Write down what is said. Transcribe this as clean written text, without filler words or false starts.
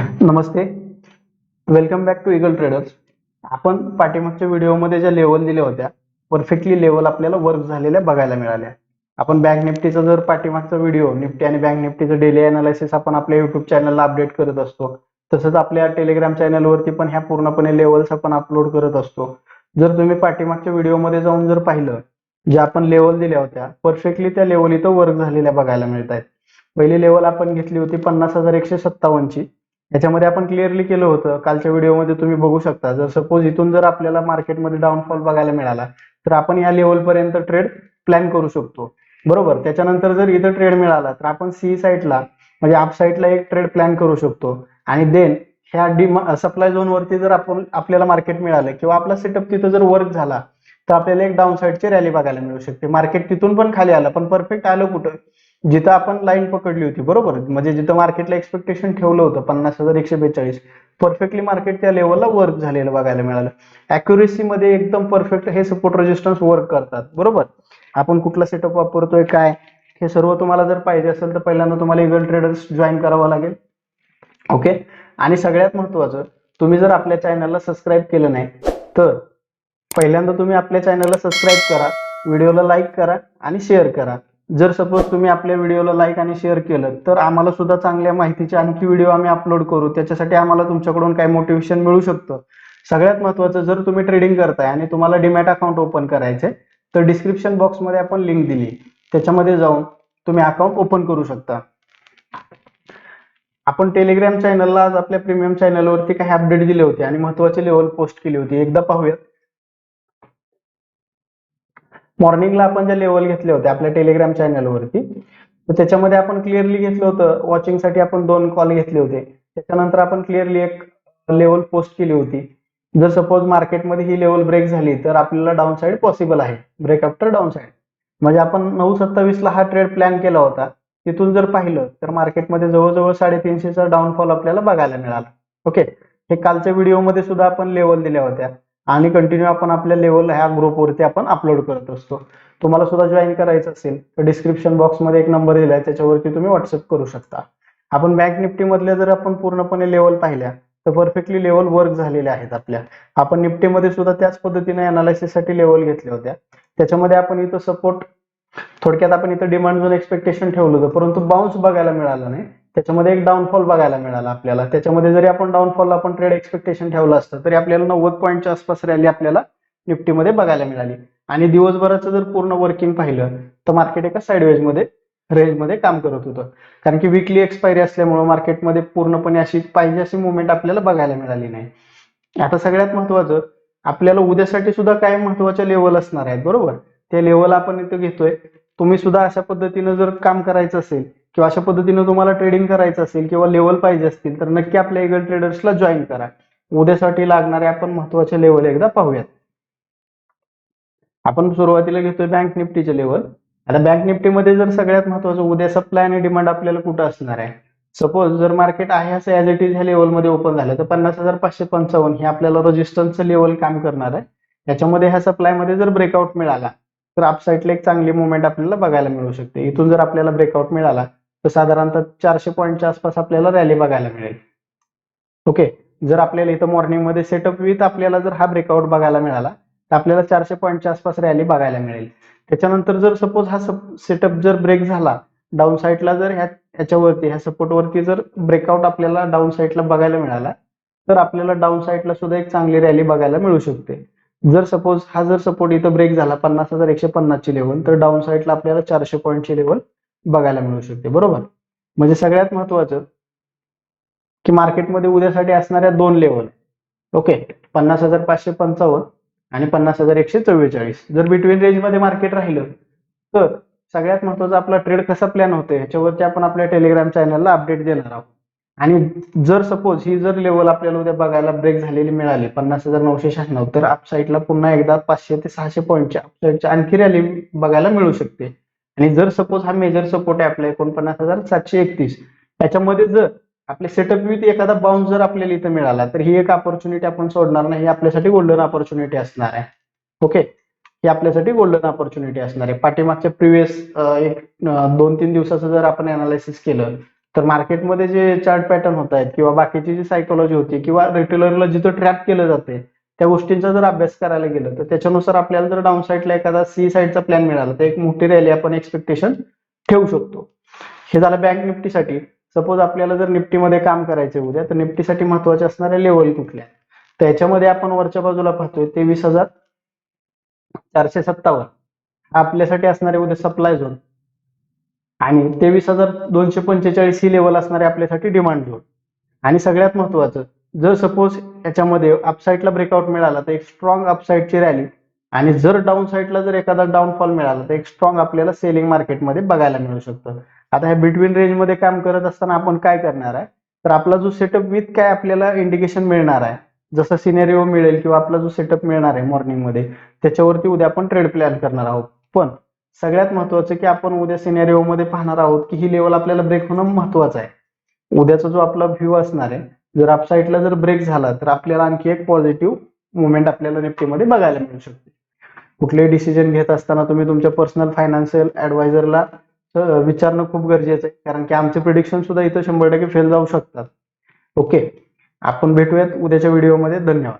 Namaste, welcome back to Eagle Traders. आपण पाठीमागच्या व्हिडिओमध्ये ज्या लेवल दिल्या होत्या, परफेक्टली लेवल आपल्याला वर्क झालेल्या बघायला मिळाल्या. आपण बँक निफ्टीचा जर पाठीमागचा व्हिडिओ निफ्टी आणि बँक निफ्टीचं डेली अनालिसिस आपण आपल्या युट्यूब चॅनलला अपडेट करत असतो. तसंच आपल्या टेलिग्राम चॅनलवरती पण ह्या पूर्णपणे लेवल्स आपण अपलोड करत असतो. जर तुम्ही पाठीमागच्या व्हिडिओमध्ये जाऊन जर पाहिलं, जे आपण लेवल दिल्या होत्या, परफेक्टली त्या लेवल इथं वर्क झालेल्या बघायला मिळत आहेत. पहिली लेवल आपण घेतली होती 50,157ची. याच्यामध्ये आपण क्लिअरली केलं होतं, कालच्या व्हिडिओमध्ये तुम्ही बघू शकता. जर सपोज इथून जर आपल्याला मार्केटमध्ये डाऊनफॉल बघायला मिळाला तर आपण या लेवलपर्यंत ट्रेड प्लॅन करू शकतो, बरोबर. त्याच्यानंतर जर इथं ट्रेड मिळाला तर आपण सी साईडला म्हणजे अप साईडला एक ट्रेड प्लॅन करू शकतो. आणि देन ह्या सप्लाय झोनवरती जर आपल्याला मार्केट मिळालं किंवा आपला सेटअप तिथं जर वर्क झाला तर आपल्याला एक डाऊन साईडची रॅली बघायला मिळू शकते. मार्केट तिथून पण खाली आलं, पण परफेक्ट आलं कुठं? जिथं आपण लाईन पकडली होती, बरोबर. म्हणजे जिथं मार्केटला एक्सपेक्टेशन ठेवलं होतं 50,142, परफेक्टली मार्केट त्या लेवलला वर्क झालेलं बघायला मिळालं. अॅक्युरेसी मध्ये एकदम परफेक्ट हे सपोर्ट रेजिस्टन्स वर्क करतात, बरोबर. आपण कुठला सेटअप वापरतोय काय हे सर्व तुम्हाला जर पाहिजे असेल तर पहिल्यांदा तुम्हाला इगल ट्रेडर्स जॉईन करावं लागेल. ओके. आणि सगळ्यात महत्वाचं, तुम्ही जर आपल्या चॅनलला सबस्क्राईब केलं नाही तर पहिल्यांदा तुम्ही आपल्या चॅनलला सबस्क्राईब करा, व्हिडिओला लाईक करा आणि शेअर करा. जर सपोज तुम्ही आपल्या व्हिडिओला लाईक आणि शेअर केलं तर आम्हाला सुद्धा चांगल्या माहितीचे आणखी व्हिडिओ आम्ही अपलोड करू. त्याच्यासाठी आम्हाला तुमच्याकडून काय मोटिवेशन मिळू शकतं. सगळ्यात महत्वाचं, जर तुम्ही ट्रेडिंग करताय आणि तुम्हाला डीमॅट अकाउंट ओपन करायचंय तर डिस्क्रिप्शन बॉक्समध्ये आपण लिंक दिली, त्याच्यामध्ये जाऊन तुम्ही अकाउंट ओपन करू शकता. आपण टेलिग्राम चॅनलला आज आपल्या प्रीमियम चॅनलवरती काही अपडेट दिले होते आणि महत्वाचे लेवल पोस्ट केली होती, एकदा पाहूयात. मॉर्निंगला आपण ज्या लेवल घेतले होते आपल्या टेलिग्राम चॅनलवरती, तर त्याच्यामध्ये आपण क्लिअरली घेतलं होतं, वॉचिंगसाठी आपण 2 कॉल घेतले होते. त्याच्यानंतर आपण क्लिअरली एक लेवल पोस्ट केली होती. जर सपोज मार्केटमध्ये ही लेवल ब्रेक झाली तर आपल्याला डाऊन साईड पॉसिबल आहे, ब्रेक आफ्टर डाऊन साईड. म्हणजे आपण 9:27 ला हा ट्रेड प्लॅन केला होता. तिथून जर पाहिलं तर मार्केटमध्ये जवळजवळ 350चा डाऊनफॉल आपल्याला बघायला मिळाला. ओके. हे कालच्या व्हिडिओमध्ये सुद्धा आपण लेवल दिल्या होत्या आणि कंटिन्यू आपण आपल्या लेवल ह्या ग्रुपवरती आपण अपलोड करत असतो. तुम्हाला सुद्धा जॉईन करायचं असेल तर डिस्क्रिप्शन बॉक्समध्ये एक नंबर दिलाय, त्याच्यावरती तुम्ही व्हॉट्सअप करू शकता. आपण बँक निफ्टी मधल्या जर आपण पूर्णपणे लेवल पाहिल्या तर परफेक्टली लेवल वर्क झालेल्या आहेत आपल्या. आपण निफ्टीमध्ये सुद्धा त्याच पद्धतीने अनालिसिससाठी लेवल घेतल्या होत्या. त्याच्यामध्ये आपण इथं सपोर्ट, थोडक्यात आपण इथं डिमांड झोन एक्सपेक्टेशन ठेवलं होतं, परंतु बाउन्स बघायला मिळाला नाही. त्याच्यामध्ये एक डाऊनफॉल बघायला मिळाला आपल्याला. त्याच्यामध्ये जरी आपण डाऊनफॉल आपण ट्रेड एक्सपेक्टेशन ठेवलं असतं तरी आपल्याला 90 पॉईंटच्या आसपास रॅली आपल्याला निफ्टीमध्ये बघायला मिळाली. आणि दिवसभराचं जर पूर्ण वर्किंग पाहिलं तर मार्केट एका साईडवेज मध्ये रेंजमध्ये काम करत होतं, कारण की वीकली एक्सपायरी असल्यामुळे मार्केटमध्ये पूर्णपणे अशी पाहिजे अशी मुवमेंट आपल्याला बघायला मिळाली नाही. आता सगळ्यात महत्वाचं, आपल्याला उद्यासाठी सुद्धा काय महत्वाचे लेवल असणार आहेत, बरोबर. ते लेवल आपण इथं घेतोय. तुम्ही सुद्धा अशा पद्धतीनं जर काम करायचं असेल किंवा अशा पद्धतीनं तुम्हाला ट्रेडिंग करायचं असेल किंवा लेवल पाहिजे असतील तर नक्की आपल्या इगल ट्रेडर्सला जॉईन करा. उद्यासाठी लागणारे आपण महत्वाचे लेवल एकदा पाहूयात. आपण सुरुवातीला घेतोय बँक निफ्टीचे लेवल. आता बँक निफ्टीमध्ये जर सगळ्यात महत्वाचं, उद्या सप्लाय आणि डिमांड आपल्याला कुठं असणार आहे. सपोज जर मार्केट आहे असं ऍज इट इज ह्या लेवलमध्ये ओपन झालं तर 50,555 हे आपल्याला रेजिस्टन्सचं लेवल काम करणार आहे. याच्यामध्ये ह्या सप्लायमध्ये जर ब्रेकआउट मिळाला तर अपसाईडला एक चांगली मुवमेंट आपल्याला बघायला मिळू शकते. इथून जर आपल्याला ब्रेकआउट मिळाला तर साधारणतः 400 पॉईंटच्या आसपास आपल्याला रॅली बघायला मिळेल. ओके. जर आपल्याला इथं मॉर्निंगमध्ये सेटअप विथ आपल्याला जर हा ब्रेकआउट बघायला मिळाला तर आपल्याला 400 पॉईंटच्या आसपास रॅली बघायला मिळेल. त्याच्यानंतर जर सपोज हा सेटअप जर ब्रेक झाला डाऊन साईडला, जर ह्याच्यावरती ह्या सपोर्टवरती जर ब्रेकआउट आपल्याला डाऊन साईडला बघायला मिळाला तर आपल्याला डाऊन साईडला सुद्धा एक चांगली रॅली बघायला मिळू शकते. जर सपोज हा जर सपोर्ट इथं ब्रेक झाला 50,150 ची लेवल तर डाऊन साईडला आपल्याला 400 पॉईंटची लेवल बघायला मिळू शकते, बरोबर. म्हणजे सगळ्यात महत्वाचं की मार्केटमध्ये उद्यासाठी असणाऱ्या 2 लेवल, ओके, 50,555 आणि 50,144. जर बिटवीन रेंजमध्ये मार्केट राहिलं तर सगळ्यात महत्वाचा आपला ट्रेड कसा प्लॅन होतोय ह्याच्यावरती आपण आपल्या टेलिग्राम चॅनलला अपडेट देणार आहोत. आणि जर सपोज ही जर लेवल आपल्याला उद्या बघायला ब्रेक झालेली मिळाली 50,996, तर अप साईडला पुन्हा एकदा 500 ते 600 पॉईंटच्या अपसाईडच्या आणखी रॅली बघायला मिळू शकते. आणि जर सपोज हा मेजर सपोर्ट आहे आपला 49,731, त्याच्यामध्ये जर आपले सेटअप विथ एखादा बाउन्स जर आपल्याला इथं मिळाला तर ही एक अपॉर्च्युनिटी आपण सोडणार नाही. ही आपल्यासाठी गोल्डन अपॉर्च्युनिटी असणार आहे. ओके. ही आपल्यासाठी गोल्डन अपॉर्च्युनिटी असणार आहे. पाठीमागच्या प्रिव्हियस एक 2-3 दिवसाचं जर आपण अनालिसिस केलं तर मार्केटमध्ये जे चार्ट पॅटर्न होत आहेत किंवा बाकीची जी सायकोलॉजी होती किंवा रिटेलरला जिथं ट्रॅप केलं जाते त्या गोष्टींचा जर अभ्यास करायला गेलं तर त्याच्यानुसार आपल्याला जर डाऊन साईडला एखादा सी साईडचा प्लॅन मिळाला तर एक मोठी रॅली आपण एक्सपेक्टेशन ठेवू शकतो. हे झालं बँक निफ्टीसाठी. सपोज आपल्याला जर निफ्टीमध्ये काम करायचे उद्या तर निफ्टीसाठी महत्वाचे असणाऱ्या लेवल कुठल्या, तर याच्यामध्ये आपण वरच्या बाजूला पाहतोय 23,457 आपल्यासाठी असणारे उद्या सप्लाय झोन आणि 23,245 ही लेवल असणारे आपल्यासाठी डिमांड झोन. आणि सगळ्यात महत्वाचं, जर सपोज याच्यामध्ये अपसाईडला ब्रेकआउट मिळाला तर एक स्ट्रॉंग अपसाईडची रॅली आणि जर डाऊन साईडला जर एखादा डाऊनफॉल मिळाला तर एक स्ट्रॉंग आपल्याला सेलिंग मार्केटमध्ये बघायला मिळू शकतं. आता ह्या बिटवीन रेंजमध्ये काम करत असताना आपण काय करणार आहे, तर आपला जो सेटअप विथ काय आपल्याला इंडिकेशन मिळणार आहे, जसं सिनेरिओ मिळेल किंवा आपला जो सेटअप मिळणार आहे मॉर्निंगमध्ये त्याच्यावरती उद्या आपण ट्रेड प्लॅन करणार आहोत. पण सगळ्यात महत्वाचं की आपण उद्या सिनेरिओ मध्ये पाहणार आहोत की ही लेवल आपल्याला ब्रेक होणं महत्वाचं आहे. उद्याचा जो आपला व्ह्यू असणार आहे, जर अपसाईडला जर ब्रेक झाला तर आपल्याला आणखी एक पॉझिटिव्ह मुवमेंट आपल्याला निफ्टीमध्ये बघायला मिळू शकते. कुठलेही डिसिजन घेत असताना तुम्ही तुमच्या पर्सनल फायनान्शियल ऍडवायझरला विचारणं खूप गरजेचं आहे, कारण की आमचे प्रिडिक्शन सुद्धा इथं 100% फेल जाऊ शकतात. ओके, आपण भेटूयात उद्याच्या व्हिडिओमध्ये. धन्यवाद.